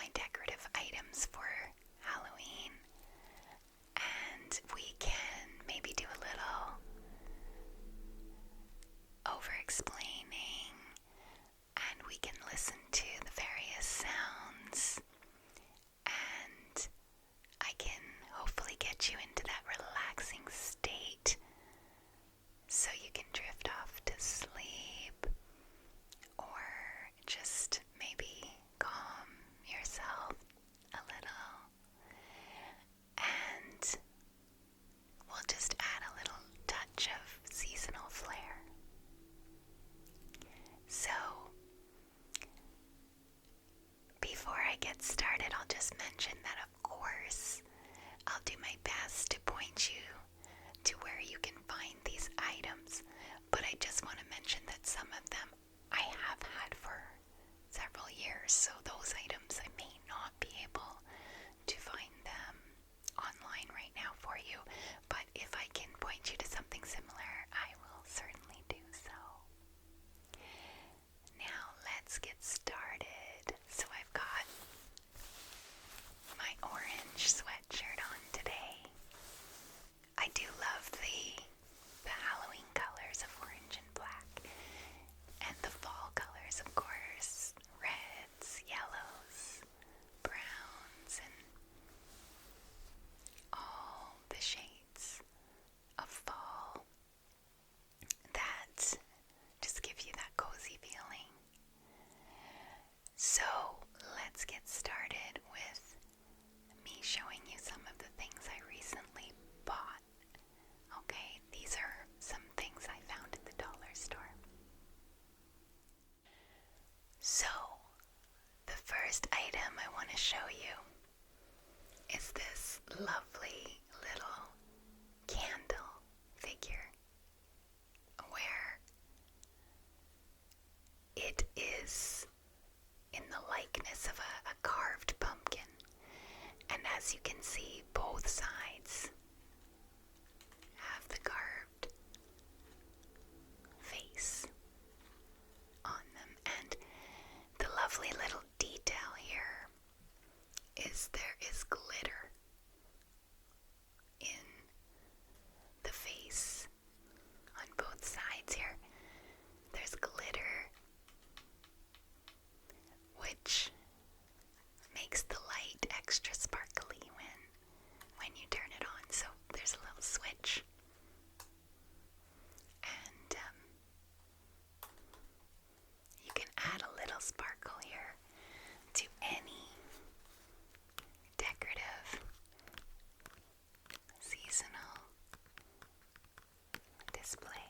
my decorative items for Halloween, and we can maybe do a little over-explaining, and we can listen to the various sounds, and I can hopefully get you into that relaxing state so you can drift off to sleep, or just maybe calm yourself a little, and we'll just add a little touch of seasonal flair. So, before I get started, I'll just mention that, of course, I'll do my best to point you to where you can find these items, but I just want to mention that some of them I have had for several years, so those items I may not be able to find them online right now for you, but if I can point you to something similar, I will certainly do so. Now let's get started. So I've got my orange sweatshirt on today. I do love the Halloween colors of orange and black, and the fall colors, of course, reds, yellows, browns, and all the shades of fall that just give you that cozy feeling. So let's get started with me showing you some of the things I recently bought. Okay, these are some things I found at the dollar store. So, the first item I want to show you is this lovely little candle figure, where it is in the likeness of a carved pumpkin, and as you can see, both sides have the carved face on them, and the lovely little detail here is there is glitter in the face on both sides here. There's glitter, which makes the light extra sparkly when you turn it on. So there's a little switch, and you can add a little sparkle here to any decorative seasonal display.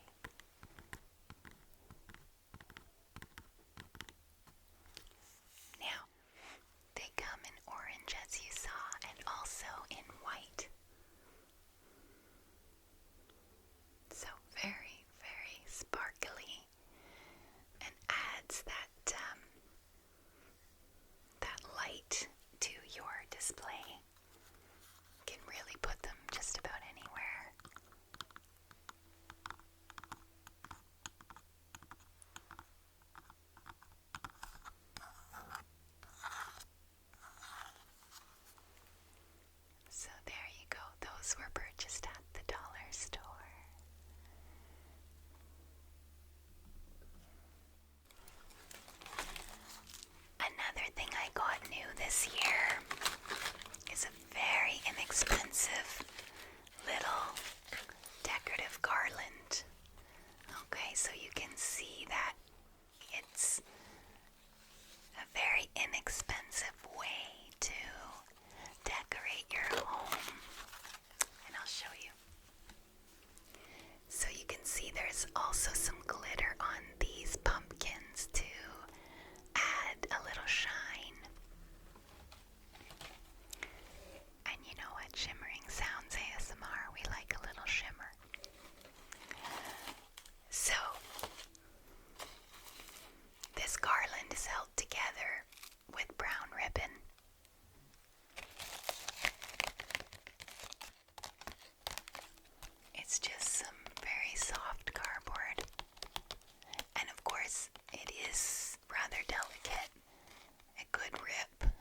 Now, they come in orange, as you saw, and also in white. So very, very sparkly, and adds that light to your display. You can really put them just about anywhere. So there you go. Those were purchased at the dollar store. Another thing I got new this year is a very inexpensive little decorative garland. Okay, so you can see that it's a very inexpensive way to decorate your home, and I'll show you. So you can see there's also some glitter on these pumpkins to add a little shine. And you know what? Shimmering sounds ASMR. We like a little shimmer. So, this garland is held together with brown ribbon. It's just some very soft cardboard. And of course, it is rather delicate. It could rip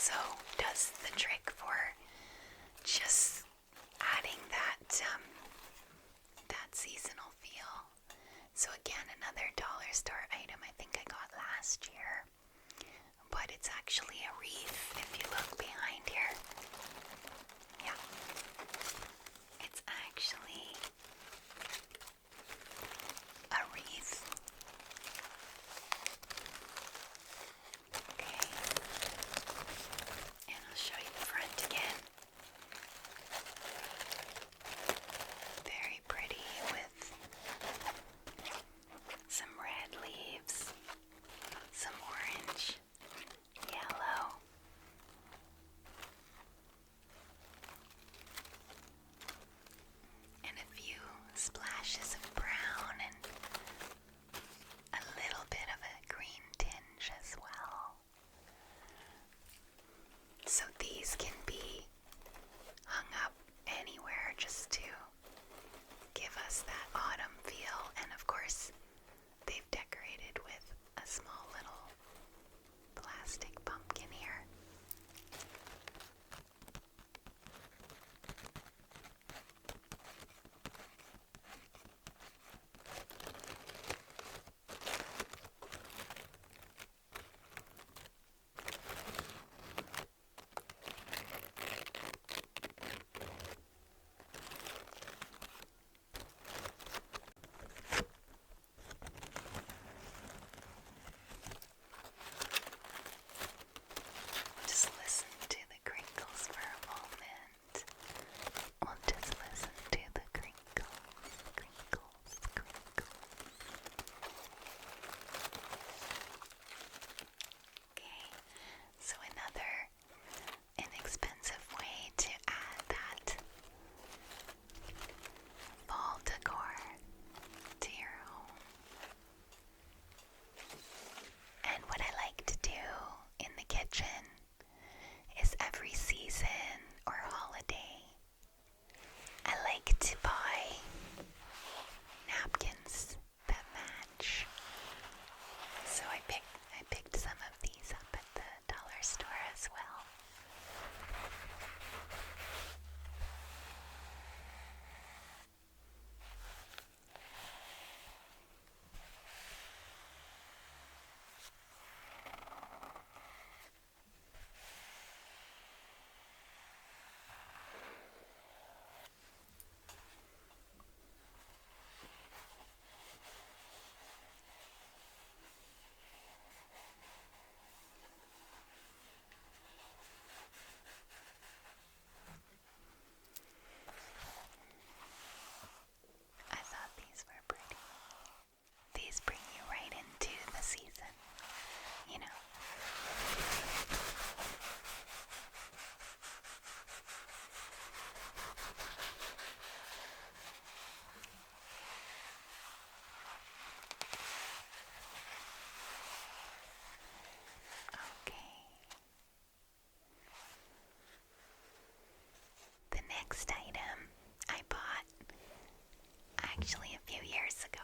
also does the trick for just adding that that seasonal feel. So again, another dollar store item I think I got last year, but it's actually a wreath if you look behind here. Yeah, it's actually a wreath. Okay, and I'll show you the front again. Very pretty with some red leaves, some orange, yellow, and a few splashes of brown and a little bit of a green tinge as well. So these can be hung up anywhere just to give us that autumn feel, and of course they've decorated with a small little plastic pumpkin here. Just listen to the crinkles for a moment. We'll just listen to the crinkles, crinkles, crinkles. Okay, so another inexpensive way to add that fall decor to your home. And what I like to do in the kitchen is every season or holiday, I like to buy napkins that match. So I picked some of these up at the dollar store as well. I thought these were pretty. These bring you right into the season, you know. Okay. The next item I bought actually a few years ago.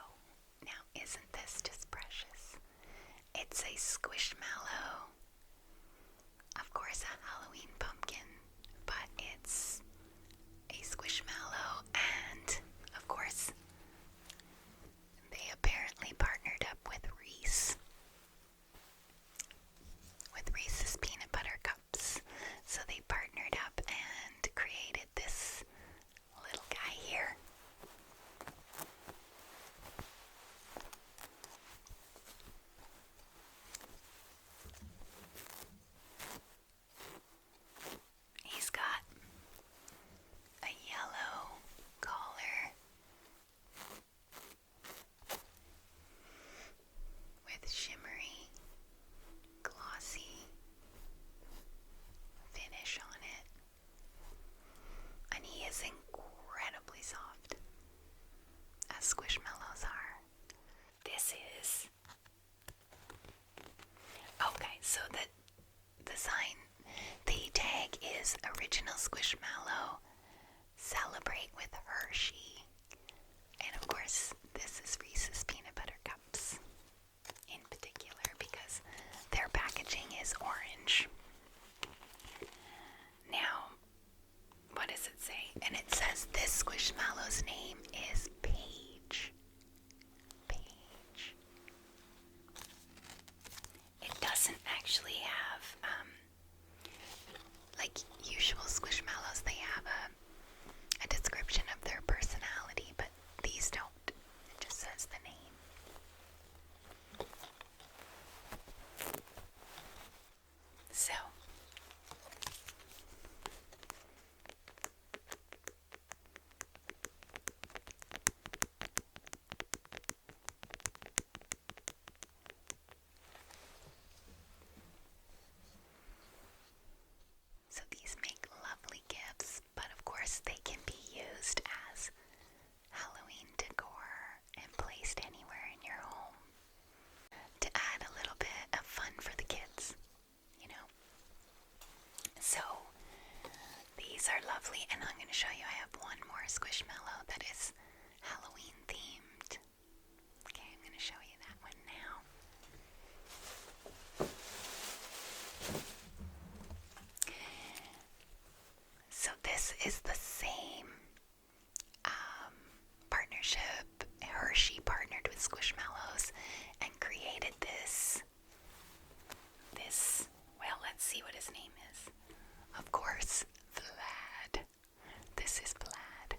Now, isn't this just precious? It's a squishmallow. Of course, a Halloween pumpkin, but it's a squishmallow, and of course, they apparently partnered up with Reese, with Reese's peanut butter cups. So they partnered up and created this little guy here. He's got a yellow collar with shimmery, glossy finish on it. And he is incredibly soft, as squishmallows are. This is... Okay, so the sign, the tag is Original Squishmallow, Celebrate with Hershey. And of course, this is Reese's peanut butter cups in particular because their packaging is orange. Now, what does it say? And it says this Squishmallow's name is Paige. Paige. It doesn't actually have, like usual Squishmallows, they have a description of their personality, but these don't. It just says the name. So, these make lovely gifts, but of course they can be used as Halloween decor and placed anywhere in your home to add a little bit of fun for the kids, you know. So these are lovely, and I'm going to show you, I have one more Squishmallow that is Halloween themed. Okay, I'm going to show you that one now. So this is the same partnership. Hershey partnered with Squishmallows and created this, well, let's see what his name is. Of course, Vlad. This is Vlad.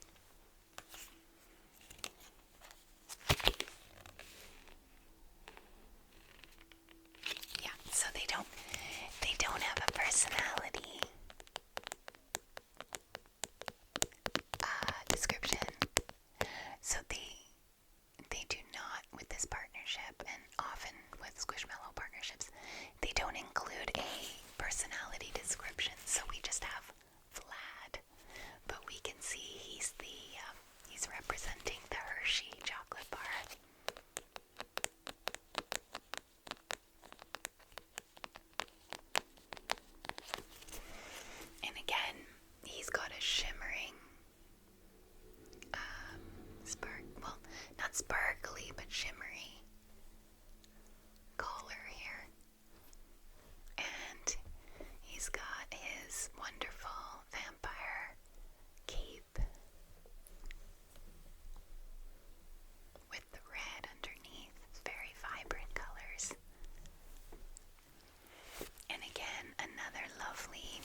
Yeah, so they don't have a personality description. So they do not, with this partnership, and often with Squishmallow partnerships, they don't include a personality description. So we just have Vlad, but we can see he's representing the Hershey chocolate bar. And again, he's got a shimmering, well, not sparkly, but shimmery collar here. And he's got his wonderful vampire cape with the red underneath. Very vibrant colors. And again, another lovely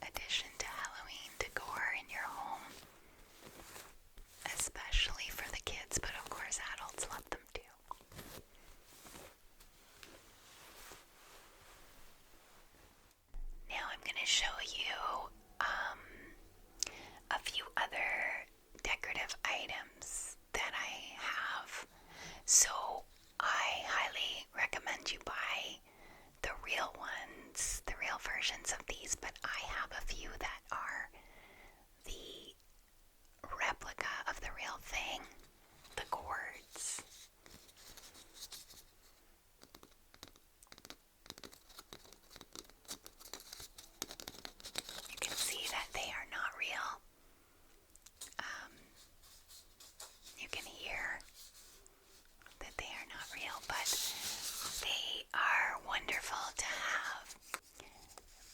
addition to Halloween decor in your home, especially for the kids, but of course adults love them too. Now I'm going to show you a few other decorative items that I have. So I highly recommend you buy the real ones, the real versions of these, but I have a few that are the replica of the real thing, the gourds. You can see that they are not real. You can hear that they are not real, but they are wonderful to have,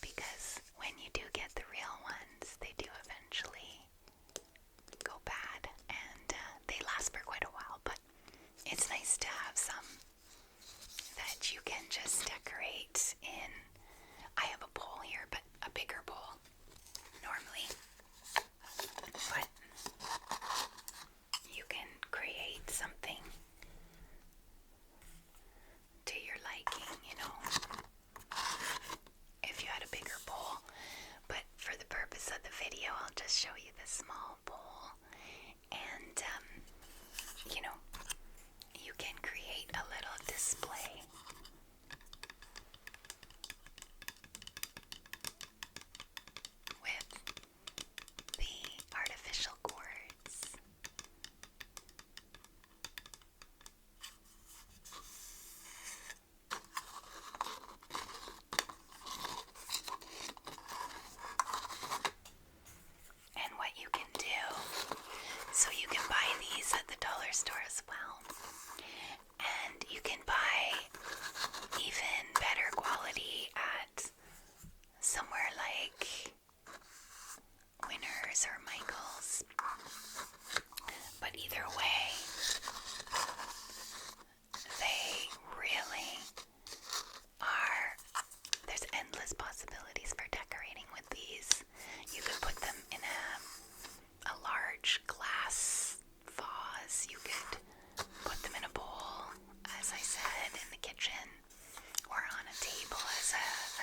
because when you do get the real ones, they do eventually go bad, and they last for quite a while, but it's nice to have some that you can just decorate in. I have a bowl here, but a bigger bowl normally, but you can create something to your liking, you know, if you had a bigger bowl. But for the purpose of the video, I'll just show you the small bowl, and you know, you can create a little display with the artificial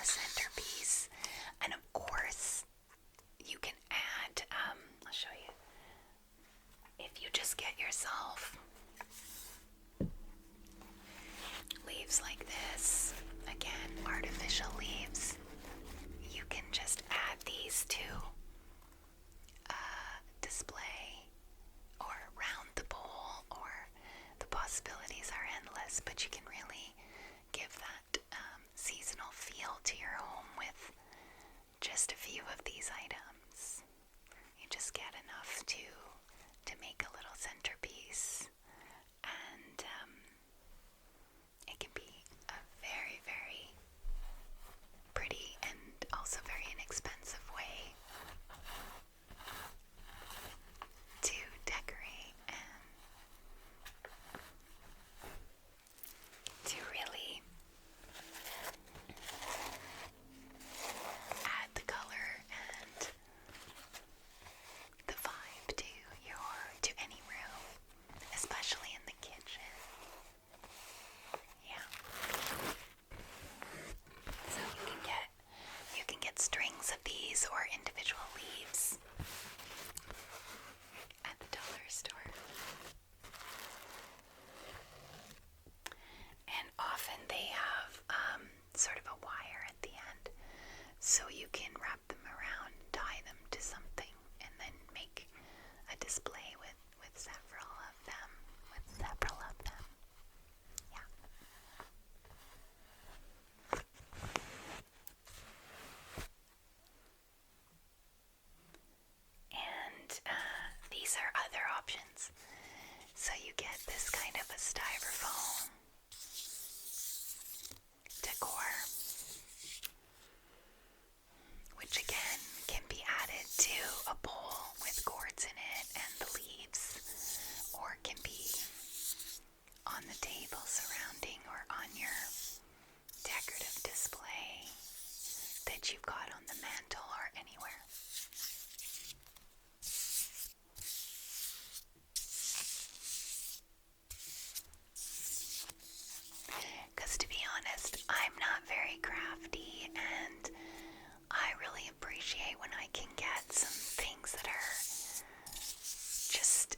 a centerpiece. And of course, you can add, I'll show you. If you just get yourself leaves like this, again, artificial leaves, you can just add these to display or round the bowl, or the possibilities are endless, but you can really give that seasonal feel to your home with just a few of these items. You just get enough to make a little centerpiece, and it can be a very, very pretty and also very inexpensive way to decorate and to really add the color and the vibe to any room, especially in the kitchen. Yeah. So you can get strings of these or individual leaves at the dollar store. And often they have sort of a wire at the end, so you can wrap them around, tie them to something, and then make a display with several of them. Yeah. And these are other options. So you get this kind of a styrofoam decor, which again can be added to a bowl with gourds in it and the leaves, or can be on the table surrounding or on your decorative display that you've got on the mantle or anywhere. Because to be honest, I'm not very crafty, and I really appreciate when I can get some things that are just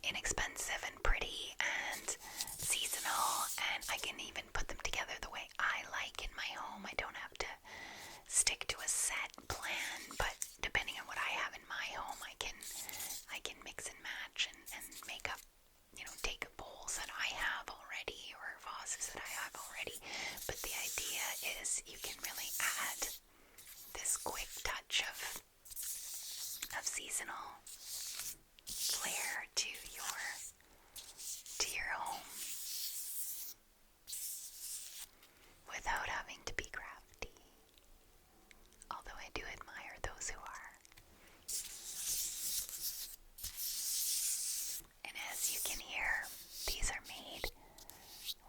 inexpensive and pretty and seasonal, and I can even put them together the way I like in my home. I don't have to stick to a set plan, but depending on what I have in my home, I can mix and match and make up, take bowls that I have already or vases that I have already. But the idea is you can really add this quick touch of seasonal flair to your home without having to be crafty. Although I do admire those who are. And as you can hear, these are made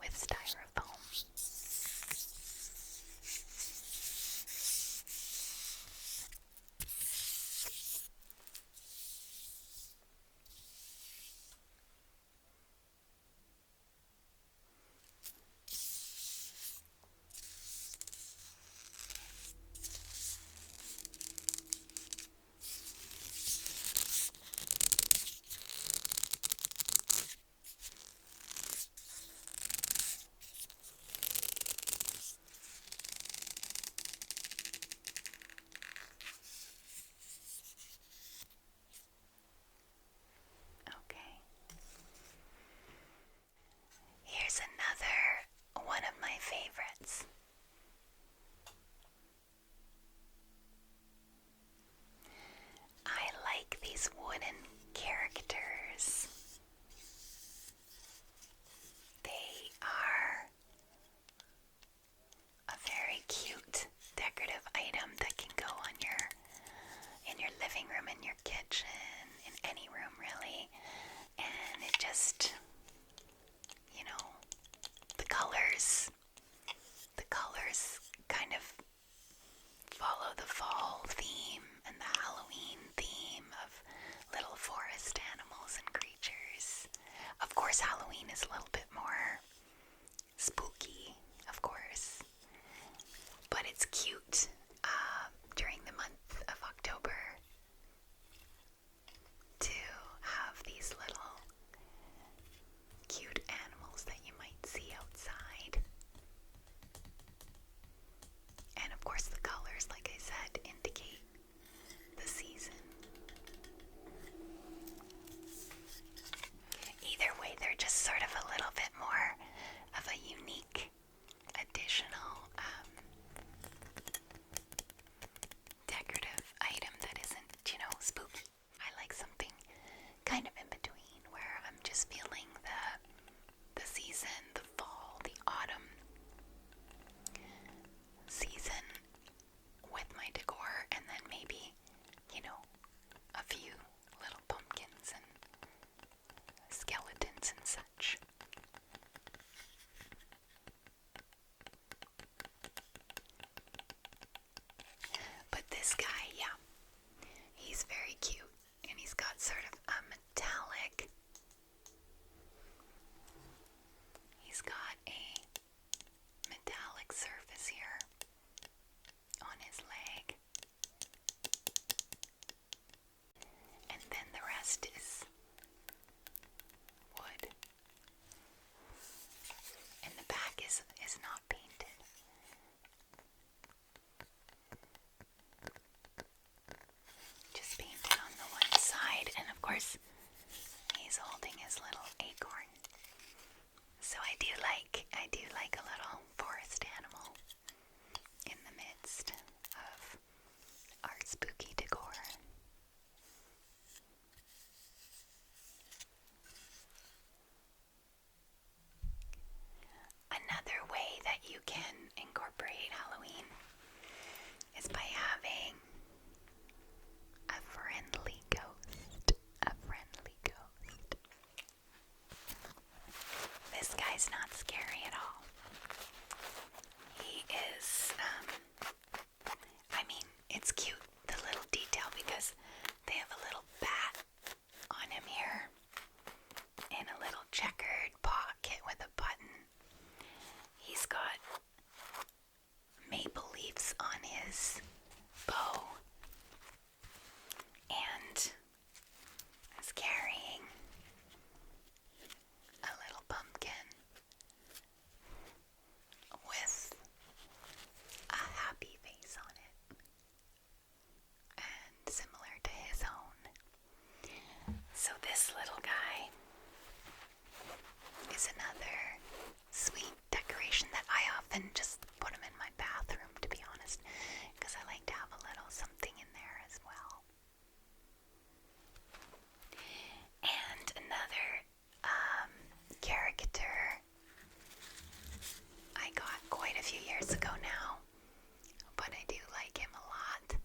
with styrofoam. Here's another one of my favorites. I like these wooden characters. They are a very cute decorative item that can go on in your living room, in your kitchen, in any room really. And it just, the colors kind of follow the fall theme and the Halloween theme of little forest animals and creatures. Of course, Halloween is a little bit more spooky, of course. this guy, yeah. He's very cute, and he's got sort of a metallic. He's got a metallic surface here on his leg. And then the rest is wood. And the back is not painted. Just painted on the one side, and of course he's holding his little acorn. So I do like a little forest animal in the midst of our spooky decor. Another way that you can incorporate Halloween is by having a friendly ghost. A friendly ghost. This guy's not scary at all. He is, it's cute, the little detail, because they have a little bat on him here, and a little checkered pocket with a button. He's got maple leaves on his bow, and is carrying a little pumpkin with a happy face on it, and similar to his own. So this little guy is another sweet decoration that I often just put him in my bathroom, to be honest, because I like to have a little something in there as well. And another character I got quite a few years ago now, but I do like him a lot,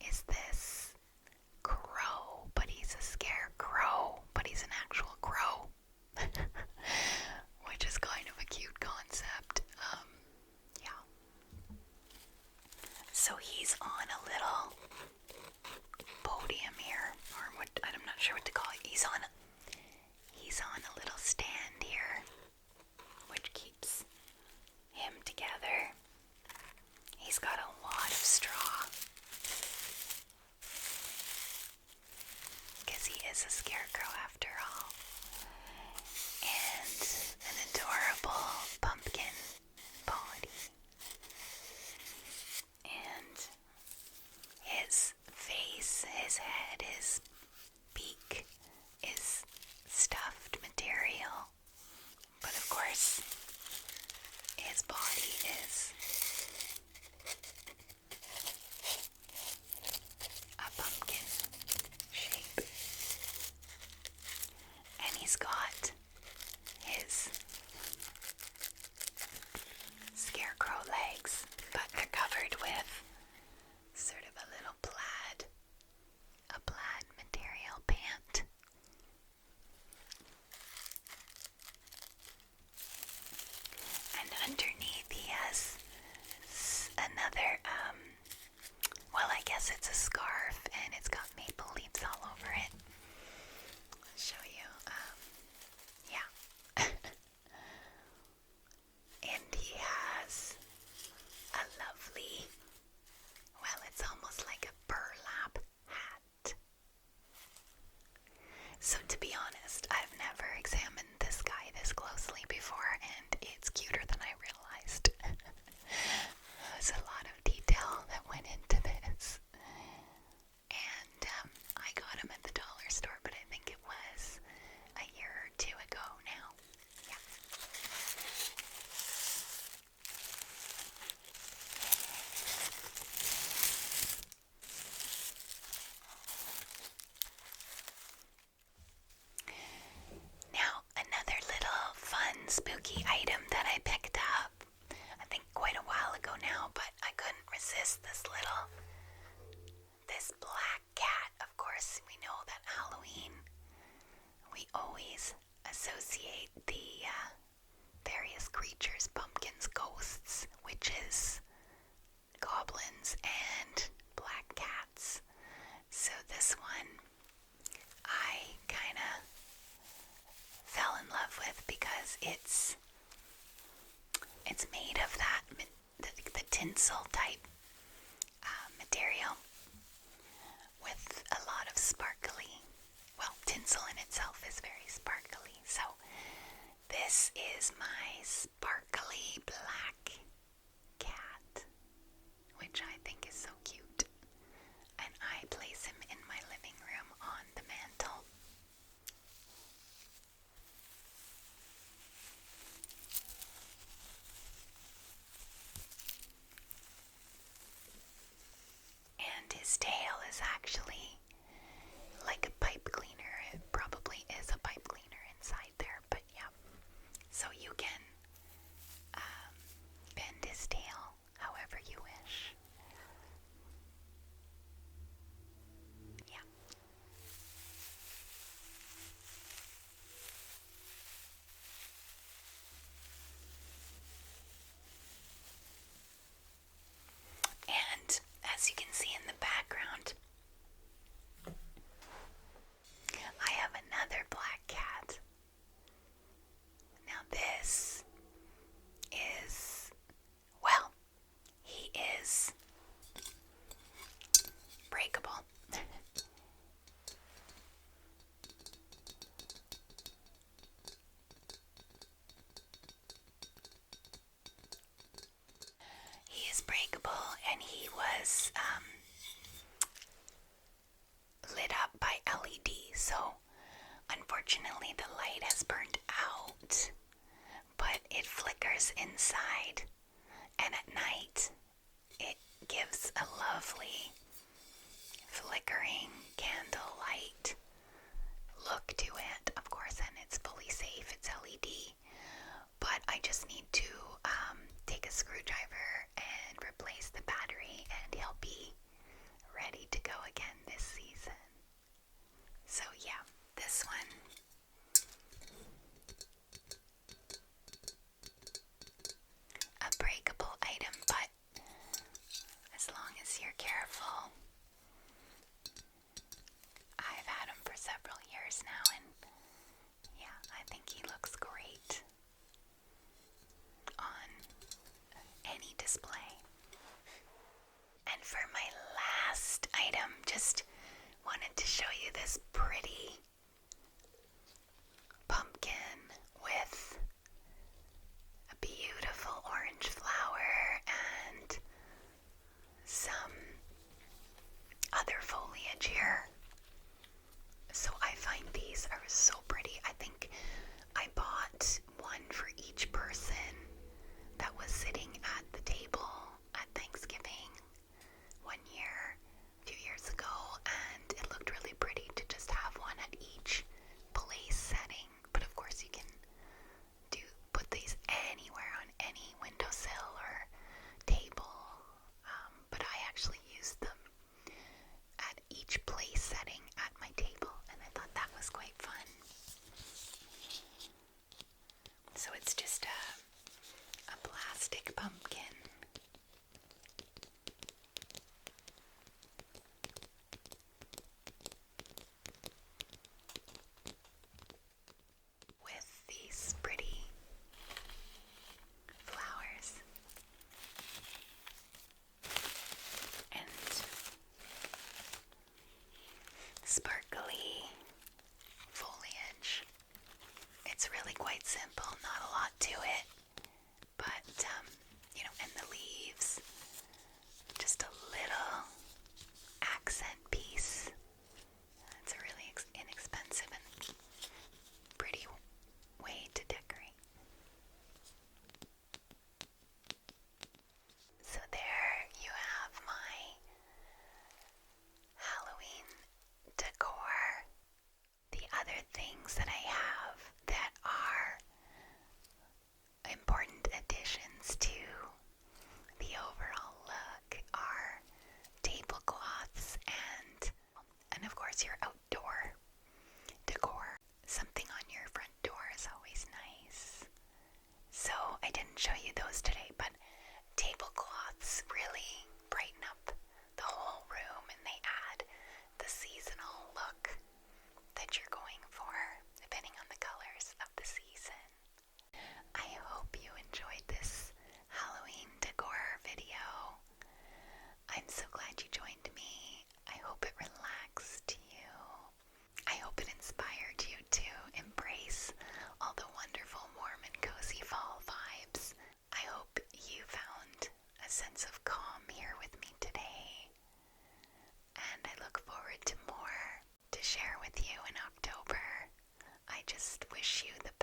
is this crow, but he's a scarecrow, but he's an actual crow, which is kind of a cute concept. Yeah. So he's on a little podium here, or what, I'm not sure what to call it. He's on a little stand here, which keeps him together. He's got a lot of straw, because he is a scarecrow after all. And an adorable pumpkin body. And his face, his head, his beak is tinsel type material with a lot of sparkly, well, tinsel in itself is very sparkly. So this is my sparkly black cat, which I think is so cute. And I place him in my living room on the mantle. And his tail is actually like a pipe cleaner. It probably is a pipe cleaner inside there, but yeah. So you can bend his tail however you wish. Yeah. And as you can see in the background, I have another black cat. Now this is, well, he is breakable. He is breakable, and he was lit up by LED, so unfortunately the light has burned out, but it flickers inside, and at night it gives a lovely flickering candlelight look to it, of course, and it's fully safe, it's LED, but I just need to take a screwdriver and replace the battery, and he'll be ready to go again this season. So yeah, this one a breakable item, but as long as you're careful. I've had him for several years now, and yeah, I think he looks great on any display. And for my last item, just wanted to show you this pretty pumpkin with a beautiful orange flower and some other foliage here. So I find these are so pretty. I think I bought one for each person that was sitting at the table at Thanksgiving one year, a few years ago, and it looked really pretty to just have one at each place setting. But of course you can sense of calm here with me today. And I look forward to more to share with you in October. I just wish you the